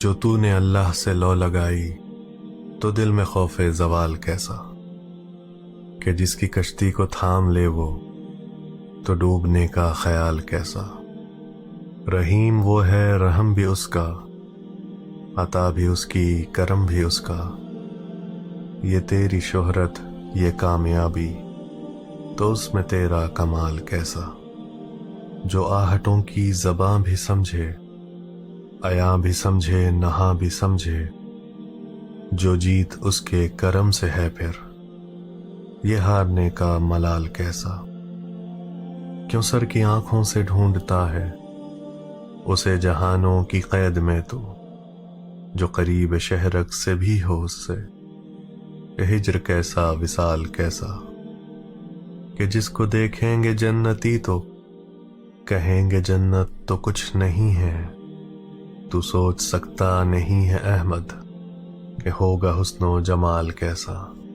جو تو نے اللہ سے لو لگائی تو دل میں خوف زوال کیسا، کہ جس کی کشتی کو تھام لے وہ تو ڈوبنے کا خیال کیسا۔ رحیم وہ ہے رحم بھی اس کا، عطا بھی اس کی کرم بھی اس کا۔ یہ تیری شہرت یہ کامیابی تو اس میں تیرا کمال کیسا۔ جو آہٹوں کی زباں بھی سمجھے، عیاں بھی سمجھے نہاں بھی سمجھے، جو جیت اس کے کرم سے ہے پھر یہ ہارنے کا ملال کیسا۔ کیوں سر کی آنکھوں سے ڈھونڈتا ہے اسے جہانوں کی قید میں تو، جو قریب شہرک سے بھی ہو اس سے ہجر کیسا وصال کیسا۔ کہ جس کو دیکھیں گے جنتی تو کہیں گے جنت تو کچھ نہیں ہے، تو سوچ سکتا نہیں ہے احمد کہ ہوگا حسن و جمال کیسا۔